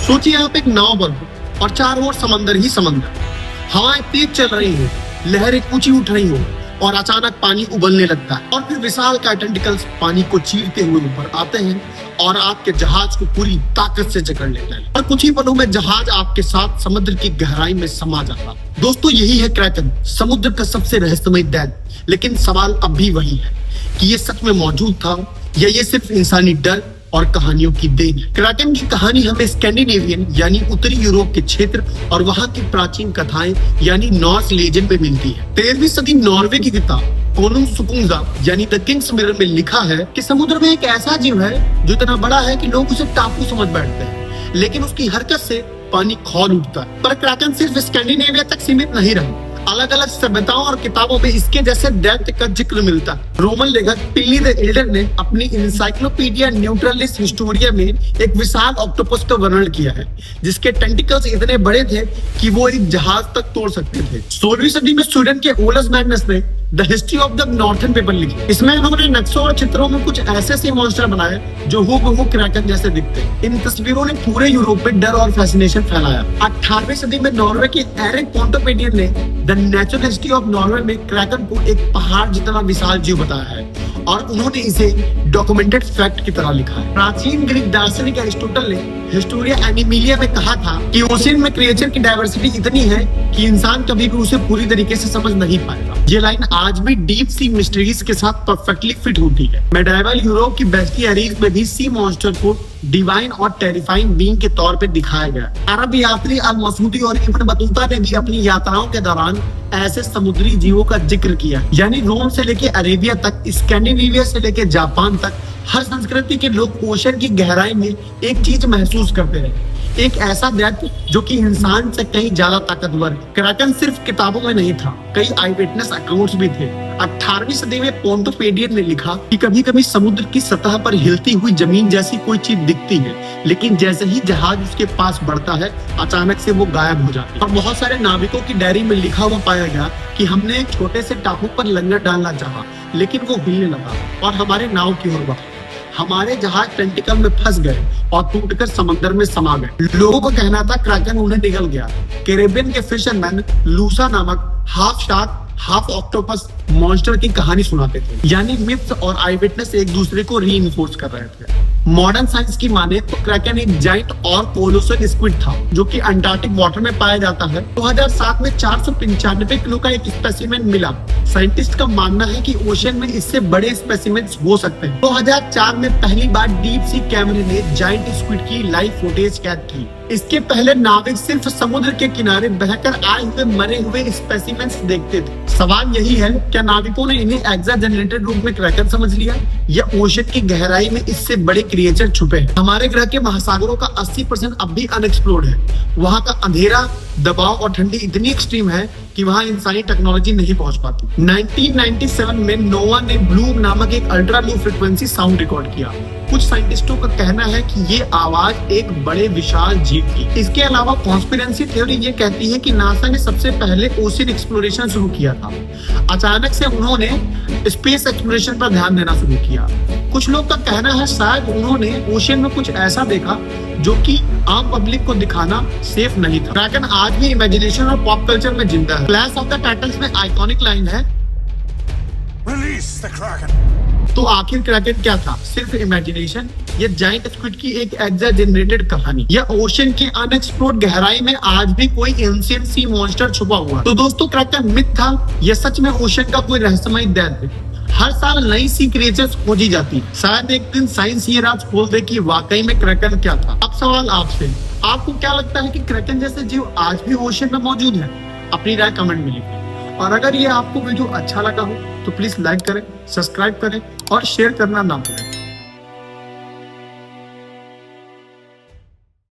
सोचिए आप एक नाव पर हो और चारों ओर समंदर ही समंदर, हवाएं तेज चल रही हो, लहरें ऊंची उठ रही हो और अचानक पानी उबलने लगता है और फिर विशाल टेंटिकल्स पानी को चीरते हुए ऊपर आते हैं और आपके जहाज को पूरी ताकत से जकड़ लेते हैं और कुछ ही पलों में जहाज आपके साथ समुद्र की गहराई में समा जाता है। दोस्तों, यही है क्रैकन, समुद्र का सबसे रहस्यमय दैत्य। लेकिन सवाल अब भी वही है कि ये सच में मौजूद था या ये सिर्फ इंसानी डर और कहानियों की देन है। क्रैकन की कहानी हमें स्कैंडिनेवियन यानी उत्तरी यूरोप के क्षेत्र और वहां की प्राचीन कथाएं यानी नॉर्स लेजेंड में मिलती है। 13वीं सदी नॉर्वे की किताब कोनुंग सुकुंजा यानी द किंग्स मिरर में लिखा है कि समुद्र में एक ऐसा जीव है जो इतना बड़ा है कि लोग उसे टापू समझ बैठते हैं, लेकिन उसकी हरकत से पानी खौल उठता है। पर क्रैकन सिर्फ स्कैंडिनेविया तक सीमित नहीं रहा, अलग अलग सभ्यताओं और किताबों में इसके जैसे दैत्य का जिक्र मिलता है। रोमन लेखक प्लिनी द एल्डर ने अपनी इंसाइक्लोपीडिया न्यूट्रलिस हिस्टोरिया में एक विशाल ऑक्टोपस का वर्णन किया है जिसके टेंटिकल्स इतने बड़े थे कि वो एक जहाज तक तोड़ सकते थे। 16वीं सदी में स्वीडन के ओलस मैग्नस ने the history of the northern paper लिखी। इसमें उन्होंने नक्शों और चित्रों में कुछ ऐसे मॉन्स्टर बनाए जो हूबहू क्रैकन जैसे दिखते हैं। इन तस्वीरों ने पूरे यूरोप में डर और फैसिनेशन फैलाया। 18वीं सदी में नॉर्वे के एरिक पोंटोपेडियन ने the natural history of Norway में क्रैकन को एक पहाड़ जितना विशाल जीव बताया है और उन्होंने इसे डॉक्यूमेंटेड फैक्ट की तरह लिखा है। प्राचीन ग्रीक दार्शनिक एरिस्टोटल ने हिस्टोरिया एनिमिलिया में कहा था कि ओशियन में क्रिएचर की डाइवर्सिटी इतनी है कि इंसान कभी भी उसे पूरी तरीके से समझ नहीं पाएगा। ये लाइन आज भी डीप सी मिस्ट्रीज के साथ परफेक्टली फिट होती है। मेडाइवल यूरोप की बेस्टियरीज में भी सी मॉन्स्टर को डिवाइन और टेरिफाइंग बीइंग के तौर पे दिखाया गया। अरब यात्री अल मसूदी और इब्न बतूता ने भी अपनी यात्राओं के दौरान ऐसे समुद्री जीवों का जिक्र किया। यानी रोम से लेके अरेबिया तक, स्कैंडिनेविया से लेके जापान तक, हर संस्कृति के लोग ओशन की गहराई में एक चीज महसूस करते रहे, एक ऐसा दैत्य जो कि इंसान से कहीं ज्यादा ताकतवर है। क्रैकन सिर्फ किताबों में नहीं था, कई आई विटनेस अकाउंट्स भी थे। 18वीं सदी में पोंटोपेडियन ने लिखा कि कभी कभी समुद्र की सतह पर हिलती हुई जमीन जैसी कोई चीज दिखती है, लेकिन जैसे ही जहाज उसके पास बढ़ता है अचानक से वो गायब हो जाती है। और बहुत सारे नाविकों की डायरी में लिखा हुआ पाया गया कि हमने एक छोटे से टापू पर लंगर डालना चाहा, लेकिन वो हिलने लगा और हमारे नाव की ओर बढ़ा। हमारे जहाज टेंटिकल में फंस गए और टूटकर समंदर में समा गए। लोगों का कहना था क्रैकन उन्हें निगल गया। कैरेबियन के फिशरमैन लूसा नामक half shark half octopus monster की कहानी सुनाते थे। यानी मिथ्स और आई विटनेस एक दूसरे को रीइंफोर्स कर रहे थे। मॉडर्न साइंस की माने तो क्रैकन एक जाइंट और कोलोसल स्क्विड था जो कि अंटार्कटिक वाटर में पाया जाता है। 2007 में 495 किलो का एक स्पेसिमेन मिला। साइंटिस्ट का मानना है कि ओशन में इससे बड़े स्पेसिमेन्स हो सकते हैं। 2004 में पहली बार डीप सी कैमरे ने जाइंट स्क्विड की लाइव फुटेज कैद की। इसके पहले नाविक सिर्फ समुद्र के किनारे बहकर आए हुए मरे हुए स्पेसिमेन्स देखते थे। सवाल यही है, क्या नाविकों ने इन्हें एग्जैजरेटेड रूप में क्रैकन समझ लिया या ओशन की गहराई में इससे बड़े क्रिएचर छुपे हैं? हमारे ग्रह के महासागरों का 80% अब भी अनएक्सप्लोर्ड है। वहाँ का अंधेरा, दबाव और ठंडी इतनी एक्सट्रीम है कि वहाँ इंसानी टेक्नोलॉजी नहीं पहुंच पाती। 1997 में नोवा ने ब्लूम नामक एक ultra low frequency sound record किया। कुछ साइंटिस्टों का कहना है कि ये आवाज एक बड़े विशाल जीव की। इसके अलावा कॉन्स्पिरेंसी थ्योरी ये कहती है कि नासा ने सबसे पहले ओशन एक्सप्लोरेशन शुरू किया था। अचानक से उन्होंने स्पेस एक्सप्लोरेशन पर ध्यान देना शुरू किया। कुछ लोग का कहना है शायद उन्होंने ओशन में कुछ ऐसा देखा जो कि आम पब्लिक को दिखाना सेफ नहीं था। क्रैकन आज भी इमेजिनेशन और पॉप कल्चर में जिंदा है। क्लैश ऑफ द टाइटन्स में आइकॉनिक लाइन है, Release the Kraken. तो आखिर क्रैकन क्या था? सिर्फ इमेजिनेशन या जाइंट स्क्विड की एक एग्जैजरेटेड कहानी, या ओशन की अनएक्सप्लोर्ड गहराई में आज भी कोई एंशिएंट सी मॉन्स्टर छुपा हुआ? तो दोस्तों, क्रैकन मिथ था या सच में ओशन का कोई रहस्यमय दैत्य? हर साल नई सी क्रिएचर्स खोजी जाती है। शायद एक दिन साइंस ये राज खोल दे कि वाकई में क्रैकन क्या था। अब सवाल आपसे, आपको क्या लगता है कि क्रैकन जैसे जीव आज भी ओशन में मौजूद है? अपनी राय कमेंट में लिखिए। और अगर ये आपको वीडियो अच्छा लगा हो तो प्लीज लाइक करें, सब्सक्राइब करें और शेयर करना ना भूलें।